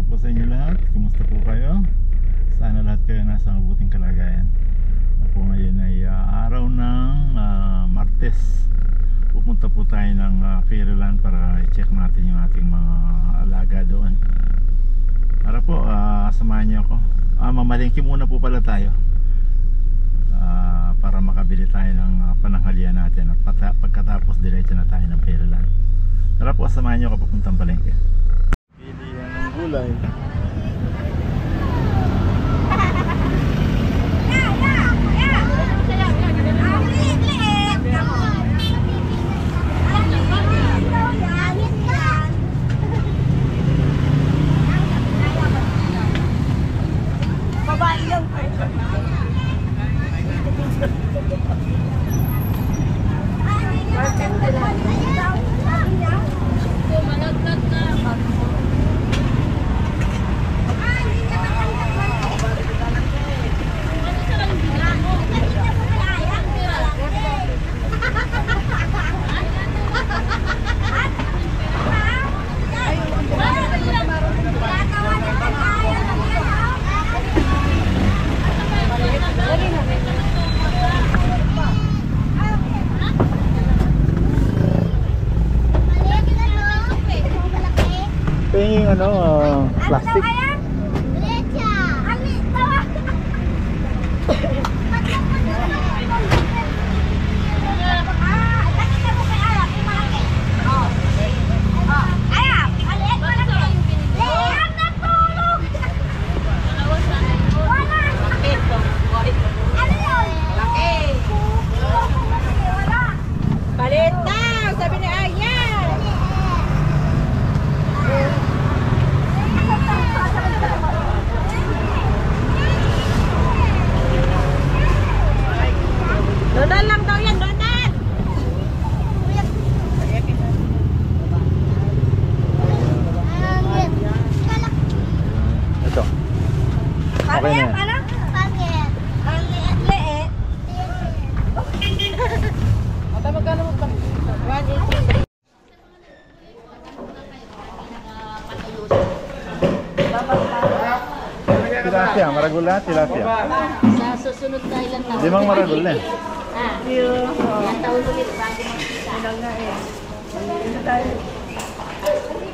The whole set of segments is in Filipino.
po sa inyo lahat. Kumusta po kayo? Sana lahat kayo nasa mabuting kalagayan. Ako ngayon ay araw ng Martes. Pupunta po tayo ng Fairyland para i-check natin yung ating mga alaga doon. Para po, samahan niyo ako. Mamalengke muna po pala tayo. Para makabili tayo ng pananghalian natin. At pagkatapos diretso na tayo ng Fairyland. Tara po, samahan niyo ako papuntang palengke. Pilihan ng gulay. Yung plastic. Tilapia, maragul na tilapia. Sa susunod na ilang taon. Limang maragul na. Ilang taon ulit bago mag-isa.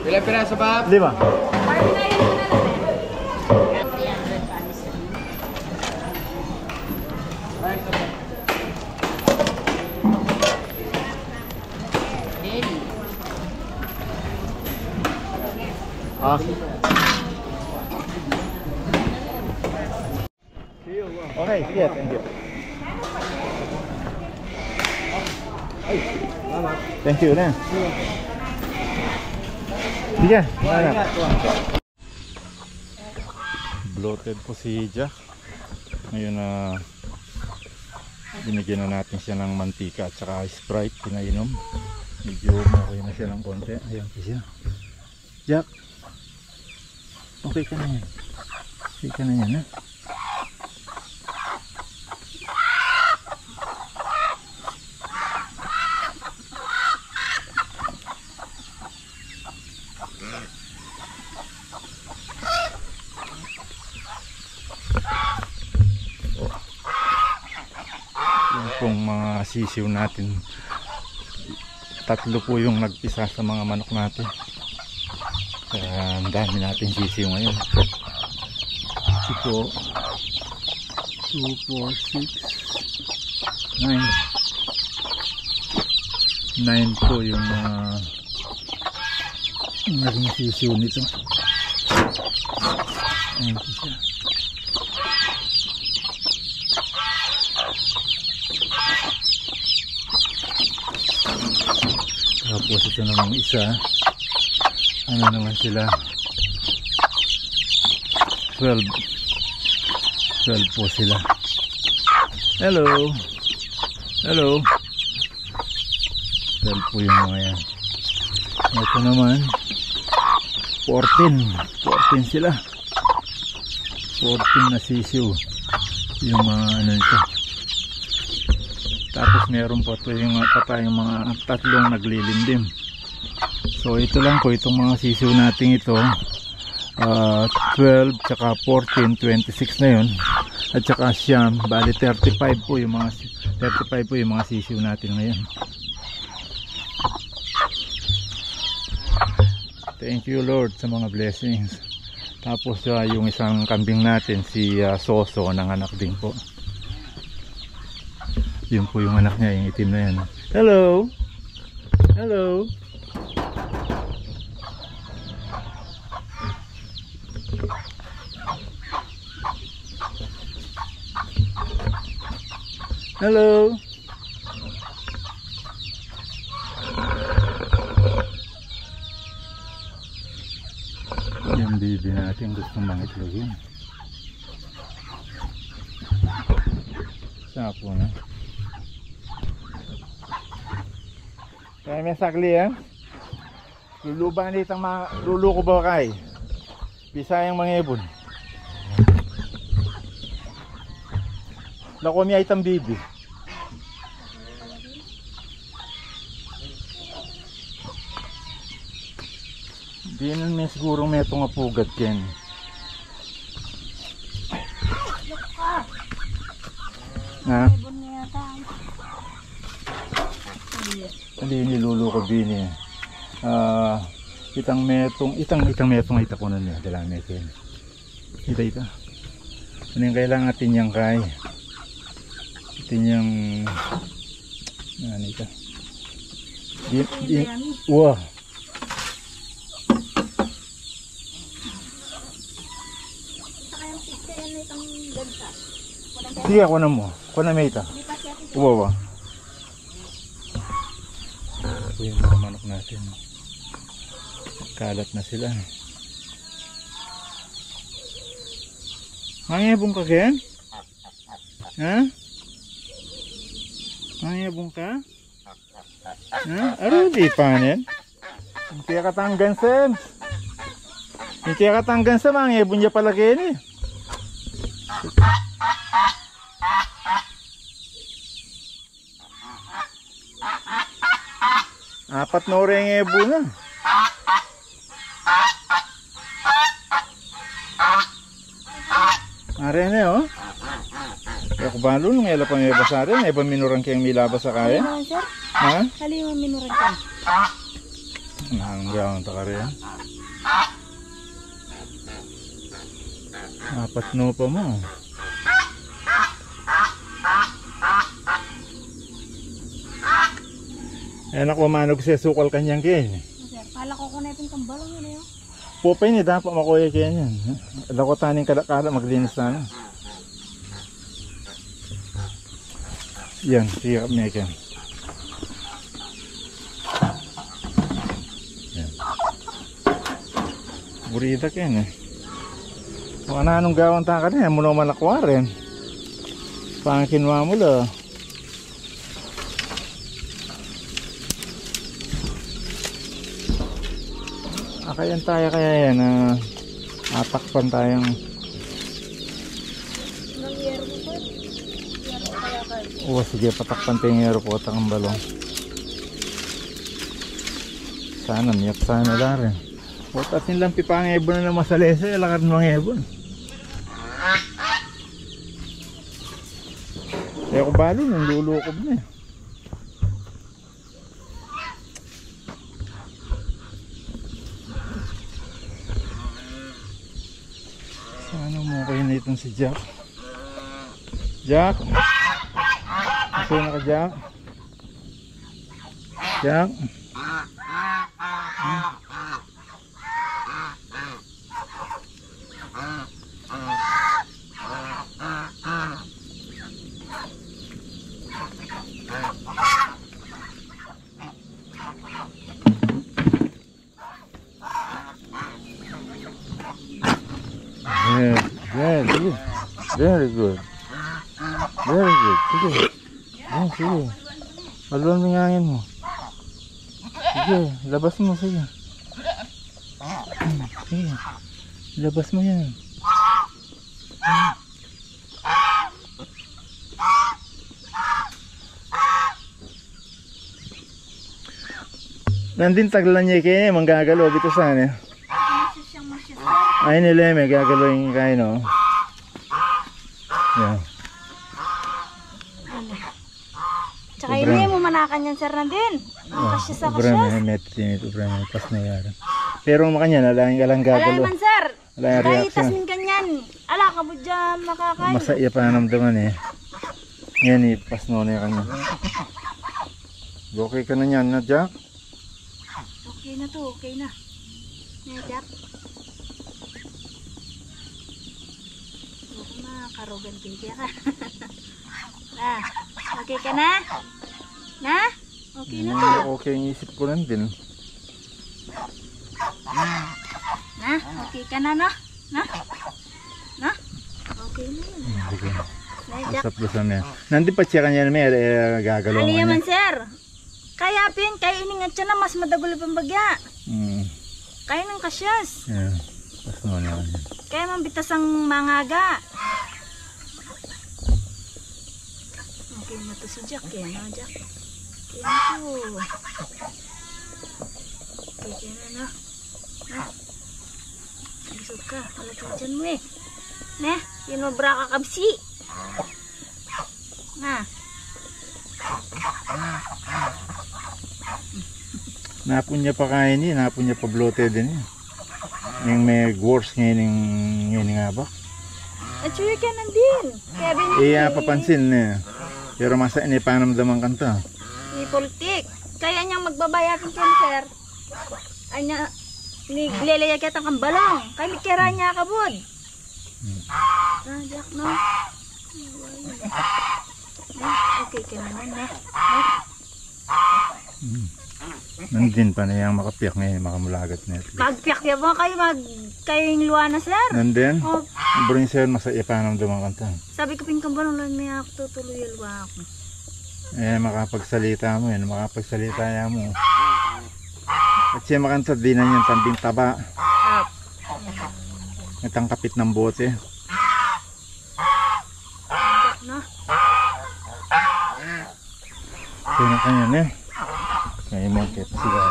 Ilang piraso ba? 5. Okay, sige, thank you. Thank you na. Sige, bloated po si Jack. Ngayon binigyan na natin siya ng mantika at saka Sprite, pinainom. Medyo okay na siya ng konti. Ayan po siya. Jack, okay ka na yan. Okay ka na yan, ha? Yung mga sisiw natin, 3 po yung nagpisa sa mga manok natin, kaya ang dami natin sisiw ngayon. Ito 2, 4, 6, 9 po yung naging sisiw nito. Ayan po siya. Tapos ito namang isa, ano naman sila, 12 po sila. Hello 12 po yung mga yan. Ito naman 14 sila, 14 na sisiw yung mga ano nito. Tapos meron po ito yung mga 3 naglilimlim. So ito lang po, itong mga sisiw natin ito 12 tsaka 14, 26 na yun. At saka siyam, bali 35 po yung mga sisiw natin ngayon. Thank you Lord sa mga blessings. Tapos yung isang kambing natin, si Soso, nanganak din po. Yun po yung anak niya, yung itim na yan. Hello! Hello! Hello! Yung bibi natin gustong mangitlogin. Sapo na. Kaya may sakli lulubanit ang mga luluko ba kay Bisayang mga ibon. Lako mi ay bibi. Di nun may siguro may itong apugat yan. Ha? Hindi niluluko bini. Itang metong ita ko na niya. Dala metin. Ita. Ano yung kailangan natin yung kay? Ito yung ano ito? Wah. Sige, ako na mo. Ako na may ita. Uwawa. Ito yung mga manok natin. Kalat na sila. Mangibong ka, Ken? Ha? Mangibong ka? Ha? Aro, di panen? Hindi ka katanggan, Sen. Hindi ka katanggan sa mangibong niya pala, Ken, eh. Apat na oreng ebo na. Are na oh. Kaya ko ba nung ela pang eba sa rin? Eba minurang kayang milabas sa kaya? Ha? Kali mo minurang ka. Nanggang ta ka rin. Apat no pa mo. Ayan ako manog siya sukal kanyang kain. Kala ko natin kambalong yun eh. Pupay ni dapat makuya kaya yan. Alam ko taning kalakala maglinis na. Yan, siyap niya yan. Yan. Burita ka yan eh. Kung anong gawang taka rin, muna malakwa rin. Pangkinwa mo la. Kayan tayo kaya yan atakpan tayong sige patakpan tayong aeroport ang balong sana miyak sana na rin at nilang pipang ebon na naman sa lesa lakad mga ebon kaya ko balo nang lulukob na ano mo kayo na itong si Jack? Jack? Ito na ka Jack? Jack? Very good. Very good. Sige. Yan, sige. Paluan mo yung hangin mo. Sige, labas mo. Sige. Sige. Labas mo yan. Nandin taglan niya kayo, manggagalo. Bito saan eh. Ay nila may gagalawin kain no. Yan. Tsaka ini mo manakan yan sir na din. Kasya sa kasya. Pas na yara. Pero makanya nalaing ka lang Alay gagalo. man sir. Alay Kahit reaction. tasmin kanyan. Ala ka mo dyan makakain. Masaya pa namdaman eh. Yan eh, pas na na kanya. Okay ka na yan na Jack? Okay na to, okay na. Jack. Huwag makarogan baby ka. Na, okay ka na? Na? Okay na to. Okay ang isip ko lang din. Na, okay ka na no? Na? Na? Okay na yun. Sige. Na, Jack. Usap-usap na yan. Nandun pa siya kanya may gagalaw Ali kanya. man sir. Kaya pin, kaya iningat siya na mas madagol pang bagya. Kaya ng kasyas. Yeah. Pas na na kanya. Kaya mambitas ang mangaga. Okay na to si Jack. Kaya na Jack. Kaya na to. Okay na na. Ha? Busog ka. Palagyan dyan mo eh. Ne? Yun mabra ka kabsi. Na. Napon niya pa kain eh. Napon niya pa bloated din eh. Yung may worse ngayon nga ba? At sure ka nandin. Kaya Iya papansin eh. Pero masa ini panamdaman kanta. ni politik. Kaya niyang magbabayaran ka sir. Anya ni glelaya kita kang balong. Kaya mikira niya kabod. Jack no. Okay ka naman na. Nandin pa na yung makapiyak ngayon, makamulagat na ito. Magpiyak niya ba kayo kayong luwa na sir? Nandin? Oh, Bring sa'yo, masaya panamdaman kanta. sabi ko pingkang balong lang may ako tutuloy yung luwa ako. Eh, makapagsalita mo yun, makapagsalita ya mo. At siya makanta, di na niyang tambing taba. Itang kapit ng bote. Jack no. Kaya kanya na eh. Kaya mo kaya sila.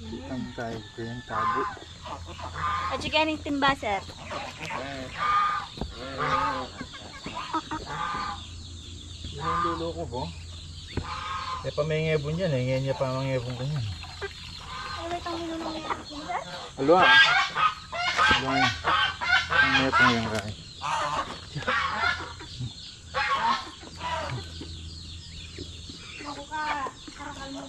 Itang tayo ko yung tabo. At saka yung timba sir. Yung dulo ko po. Eh pamingebon yan eh. Ngayon niya pamingebon ko yan. Wala itong minunong yan sir? Alwa. Alwa yan. Ang metong yung kaya. Ako ka, karakal mo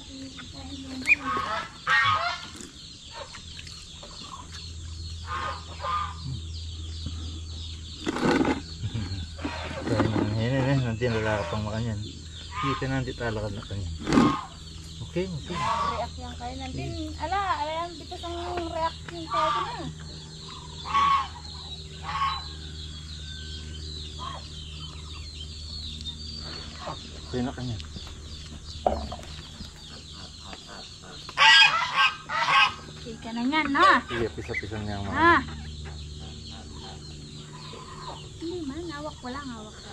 nanti lalaki pang makanyan. Kita nanti talakad na kanya. Okay, okay. react yang kayo nantin. Ala yan, bitas ang reaction ko na. Okay na kanya. Okay ka na yan, no? Sige, pisa-pisa niya ang mga. Ah. Hindi man, hawak ko lang, hawak ko.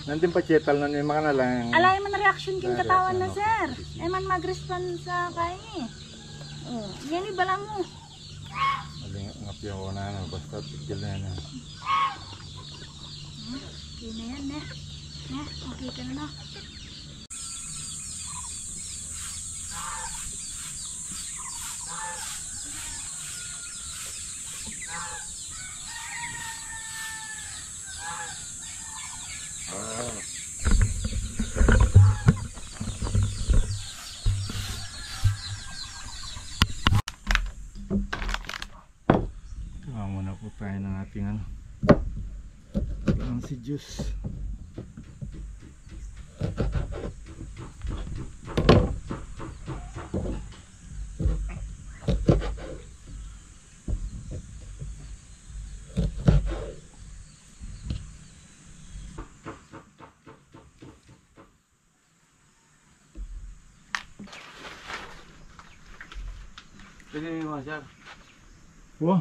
Nandun pa chetal na yung mga nalang. Alay man reaction king katawan na sir. Ay man mag-respond sa kain eh. Oh, yan ibala mo. Maling ngapiyan ko na ano, basta tigil na yan. Okay na yan eh. Okay ka na no. Gawa muna po tayo ng ating ano. Ang si juice. Pwede mo sir. Wow.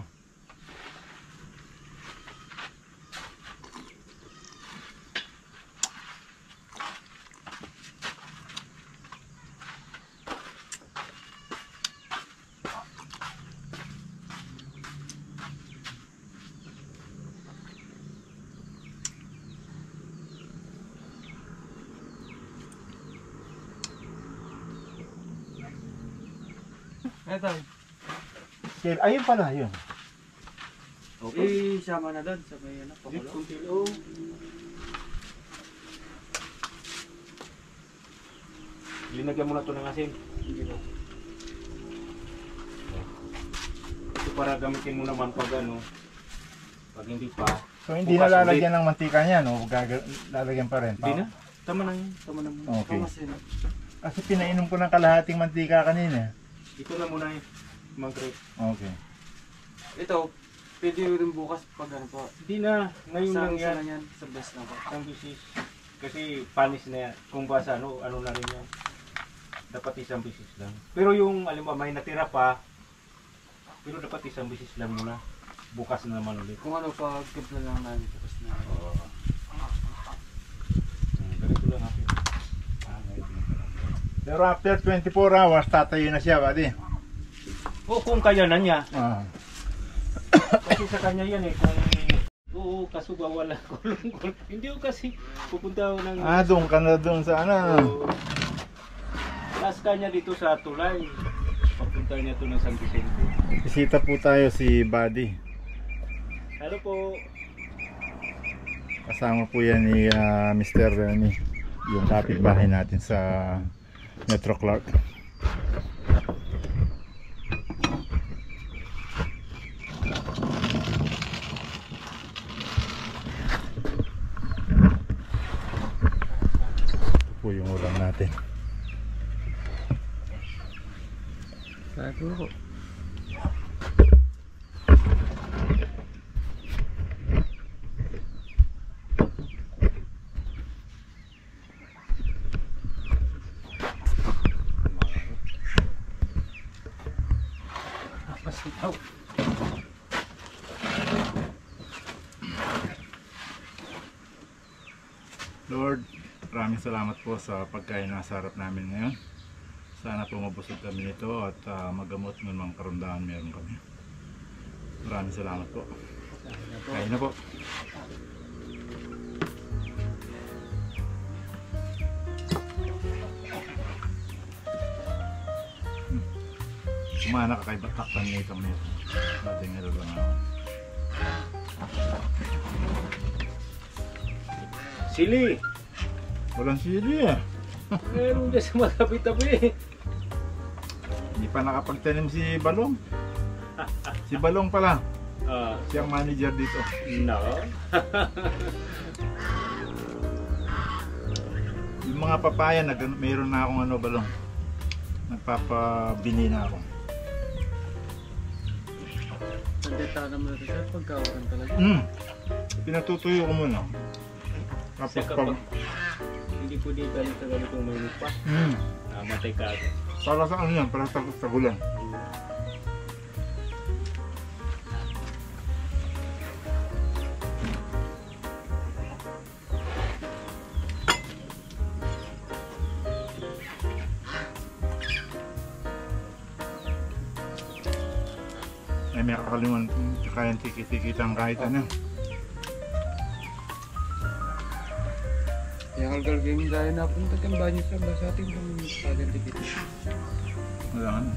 Eto. Scale. Ayun pala, yun. Okay. Sama na doon sa may ano, pakulo. Kuntilo. Linagyan mo na ito ng asin. Hindi ba? Ito para gamitin mo naman pag ano. Pag hindi pa. So hindi bukas na lalagyan ng mantika niya, no? Lalagyan pa rin. Hindi na. Tama na yun. Tama na muna. Okay. Pamasin. Kasi pinainom ko ng kalahating mantika kanina. Ito na muna yun. Mag-rate. Okay. Ito, pwede rin bukas pag ano po. Hindi na. Ngayon lang yan. Sa yan, sa best na po. Isang bisis. Kasi panis na yan. Kung basa, ano na rin yan. Dapat isang bisis lang. Pero yung, alam mo, may natira pa. Pero dapat isang bisis lang muna. Bukas na naman ulit. Kung ano, pag timpla lang namin tapos na. Oo. Ganito lang natin. Pero after 24 hours, tatayo na siya, buddy. O kung kaya na niya. Ah. Kasi sa kanya yan eh. Kung... Oo, kaso wala kulong. Hindi ko kasi pupunta ako ng... Doon ka na doon sa ano. Oo. Last kanya dito sa Tulay. Papunta niya to ng San Vicente. Bisita po tayo si Buddy. Hello po. Kasama po yan ni Mr. Remy, yung kapitbahay natin sa Metro Clark. Ito po yung ulam natin. Sabi ko. Lord, maraming salamat po sa pagkain na sa harap namin ngayon. Sana po mabusog kami nito at magamot ng mga karamdaman meron kami. Maraming salamat po. Kain na po. Kumana ka kay Batakpan nito nito. Dating nilo lang ako. Sili! Walang sili eh. Meron dyan sa matabi-tabi. Hindi pa nakapagtanim si Balong. Si Balong pala. Siyang manager dito. No. Yung mga papaya, mayroon na akong ano, Balong. Nagpapabini na ako. Nandita naman natin siya pagkawaran talaga. Pinatutuyo ko muna. Tapos pag... Hindi po dito sa ganitong may lupa. Namatay ka agad. Para sa ano yan? Para sa tagulan. Ay may kakalimutan kayang tikit-tikitang kahit ano. Yung algal game dahil napunta kang banyo sa basating kung sagan dikit. Wala ano.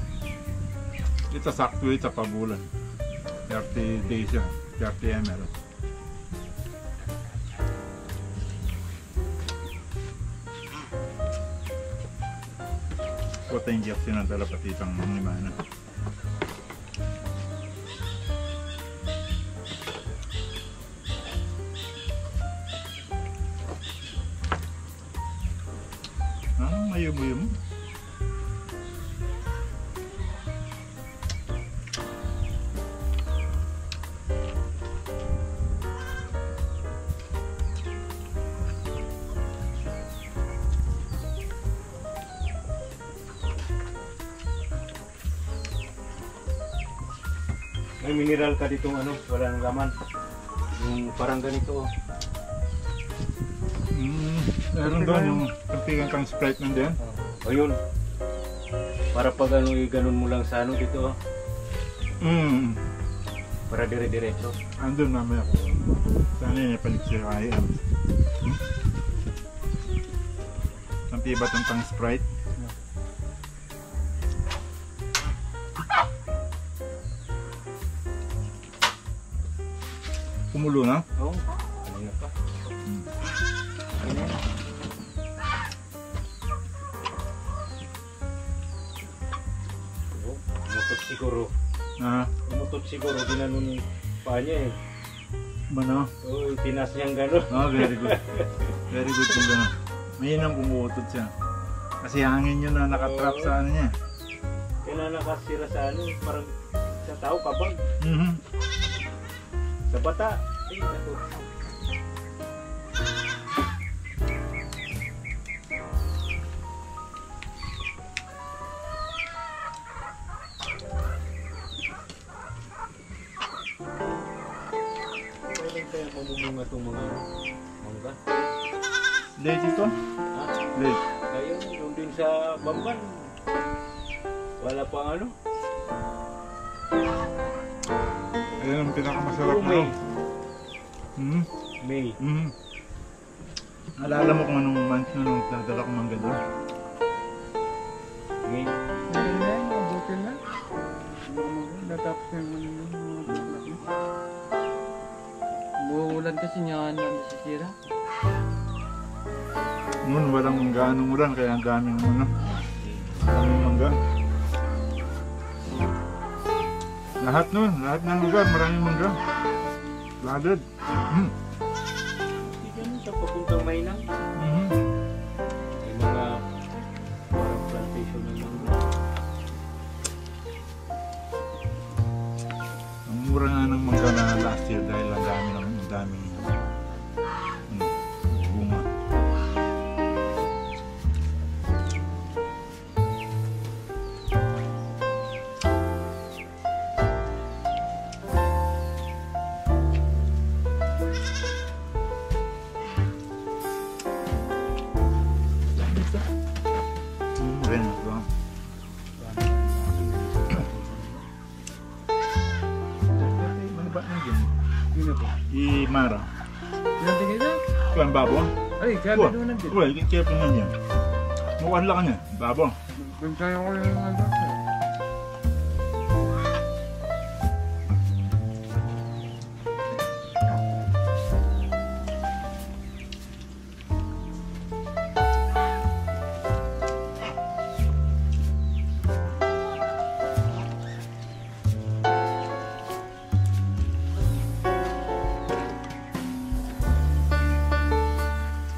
Ito sakto ito pabulan. 30 days yan. 30 ml. Kuta injection ng talapatitang mangimana. Mayum-mayum. May mineral ka ditong ano, wala nang laman. Yung parang ganito. Meron doon yung kampigan kang Sprite nandiyan. O yun. Para pag ano, ganun mo lang sa ano dito. Para dire-diretso. Andun namin ako. Sana yun ipalit siya kaya. Kampi ba itong pang Sprite? Kumulo na? Oo. Kanina pa. Ano yan? Oo, umutot siguro. Umutot siguro. Ginanon yung paa niya eh. Mano? Oo, tinas niyang gano'n. Very good. Very good yung gano'n. Mahinang umuutot siya. Kasi hangin yun na nakatrap sa ano niya. Kaya nakasira sa ano, parang sa tao kabag. Mhm. Sa bata. Ay, naku. Pwede kaya mamumunga itong mga mangga? Late ito? Ha? Late. Kaya yung din sa Bamban. Wala pang ano? Ayan ang pinakamasarap Puro May. na. Mhm. May. Mhm. Alala mo kung anong month na nung dadala ko mangga doon? May. Ayun na yun, mga bukil na. Natapos na yung mga buklak na. Umuulan kasi niya na nasisira. Noon walang gaanong ulan kaya ang daming ano. Daming mangga. Lahat nun, lahat ng lugar maraming mangga. Ladad. Mhm. Hindi ganun sa papuntang Maynang. Mhm. May mga parang plantation ng mangga. Ang mura nga ng mangga na last year dahil ang daming bunga. Ren, ito. Ano ba ang ganyan? Yun na po. I-Mara. Yan tingin na. Kuan babo? Ay, sabi Wah, doon nandito. wah, kaya pa nga niya. Mukhang lang niya, babo. Bantayan ko yung mga doctor.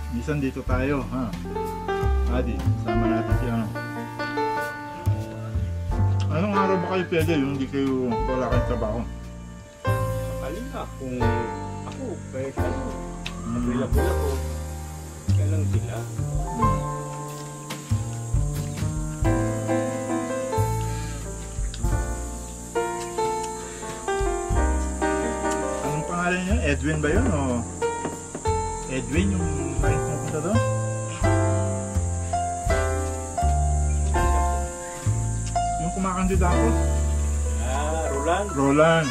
Minsan dito tayo, ha? Adi, sama natin si ano. Anong araw ba kayo pwede yung hindi kayo wala kayong trabaho? Sakali na kung ako, kahit ano, available ako. Kaya lang sila. Anong pangalan niya? Edwin ba yun o? Edwin yung maring pupunta doon? Yung kumakandidato? Roland. Roland.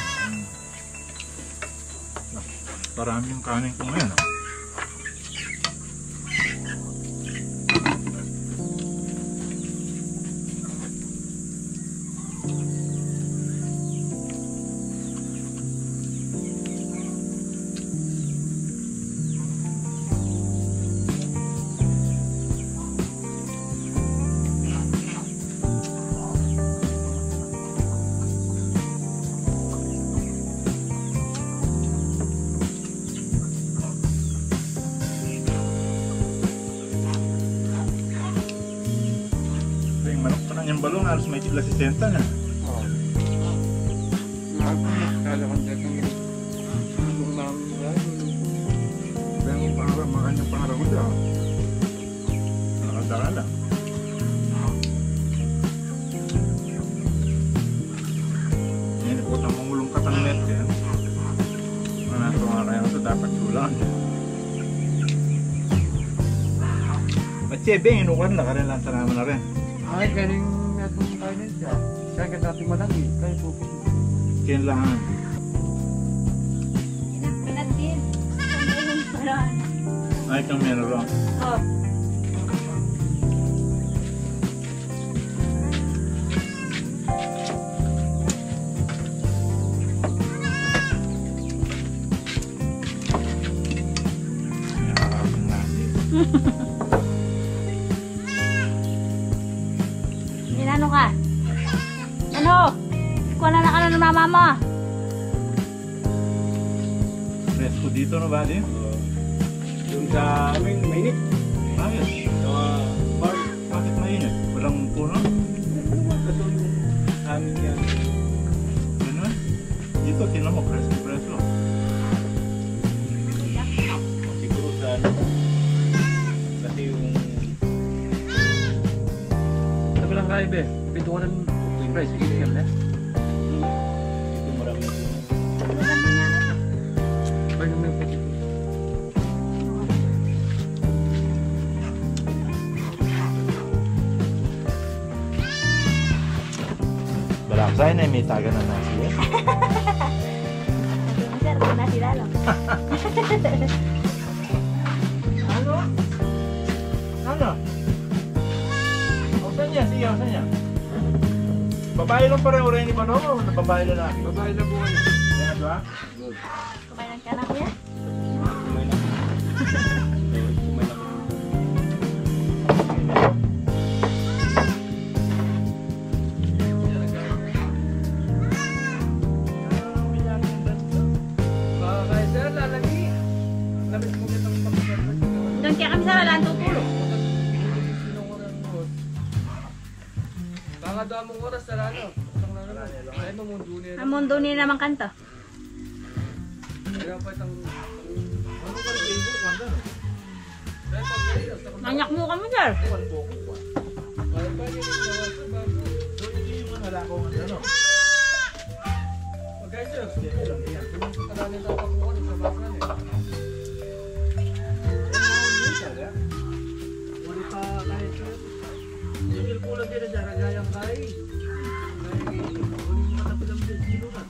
Parami yung kanin ko ngayon. Yung manok pa lang yung balong, halos may tigla 60 na. Oo. Kala ko dyan kung yung mga Kaya yung pangarap, makanyang pangarap ko dyan. Nakadaka lang. Yan, ipot ang pangulong katang net yan. Mga nato nga kaya ito, dapat kulang. At siya, Beng, inukan na ka rin lang sa naman na rin. ay, galing natong kainin siya. Kaya ka dati malangi. Kaya po. Kailangan. Pinatin. Ano yung paraan? Ay, kang meron. Oh. Ano? Kuha na ka na ng mama mo. Presko dito no ba din? Yung sa amin, mainit. Bakit? Sa bar. Bakit mainit? Walang puno? Kasi yung amin yan. Ganun? Dito, tinan mo, presko. Siguro sa ano. Kasi yung... Sabi lang kayo, be. Pito ko ng price. Sige, sige na. Ito marami ito. Pwede mo yung pati. Balak sa'yo na may taga na nasi eh. Sir, doon na sila lang. Ano? Ano? O saan niya? Sige, saan niya? Babae lang pareho rin ni Manong o babae lalaki? Babae na buwan. Yan ba? Kumain ka na kuya? Kumay lang. Kumay lang. Kaya sir, lalagi. Labis mo kitang pagkakas. Doon kaya kami sa wala ang tutulog. Baka doon mong oras sa ano. Ay, mamundo niya. Ang mundo niya naman kanto. Kaya pa itang... Ano ba rin kayo? Kanda no? Kaya pag ganyan, sa Nanyak mo kami, sir. kaya pa ganyan sa oras sa bago. So hindi yung mga nalako ng ano? Pag guys, sir, karami na ako mo sa bago na eh. Uli pa kahit sir. Sigil po lang din na dyan, nagayang kayo. Uli mo na pilang silo na.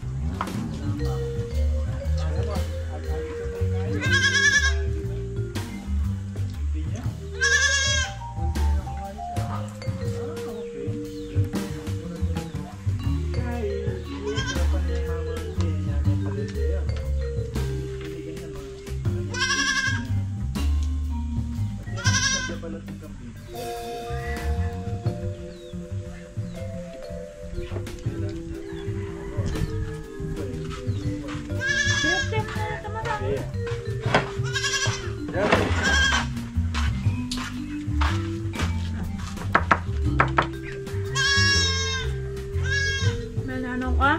Siyop-siyop na naman. Nananong ka?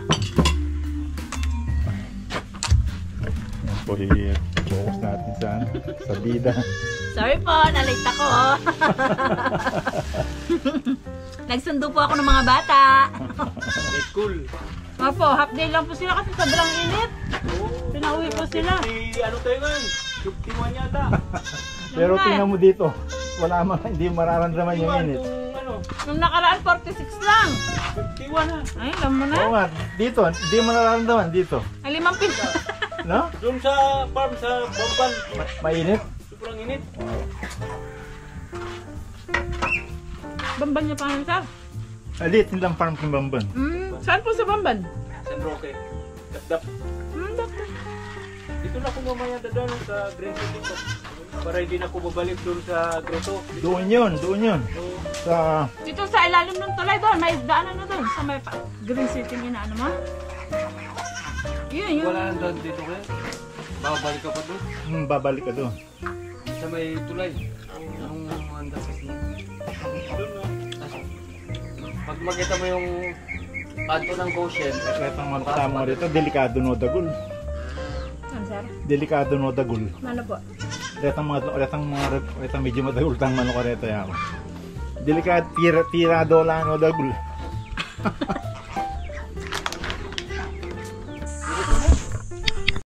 Yan po i-focus natin sa ano? Sa bida. Sorry po, nalate ako. Nagsundo po ako ng mga bata. School. Opo, half day lang po sila kasi sobrang init. Pinauwi po sila. Ano tayo ngayon? 51 yata. Pero nga. tingnan mo dito, wala man, hindi mararamdaman yung init. Yung ano, Nung nakaraan, 46 lang. 51 ha. Ay, alam mo na. Oo nga, dito, hindi mo nararamdaman dito. Ay, 5 pin. No? Doon sa farm sa Bamban, Mainit? sobrang init. Bamban niya pa ngayon, sir. Alit, nilang farm ng Bamban. Saan po sa Bamban? San Roque. Dasdap. Doktor. Dito na ako mamaya dadaan sa Green City ko. Para hindi na ako babalik doon sa Grotto. Doon yun. So, Sa, Dito sa ilalim ng tulay doon, may daanan na doon. Sa may Green City inaano mo. Yun. Wala nang doon dito kayo. Babalik ka pa doon. babalik ka doon. Sa may tulay. Yung andakas mo. doon na. Pag makita mo yung kanto ng Goshen, Kaya ang mga kasama mo dito, delikado no dagul. Ano, sir? Delikado no dagul. Ano po? Retang medyo madagul tang mano ko rito yan. Delikado, tirado lang no dagul.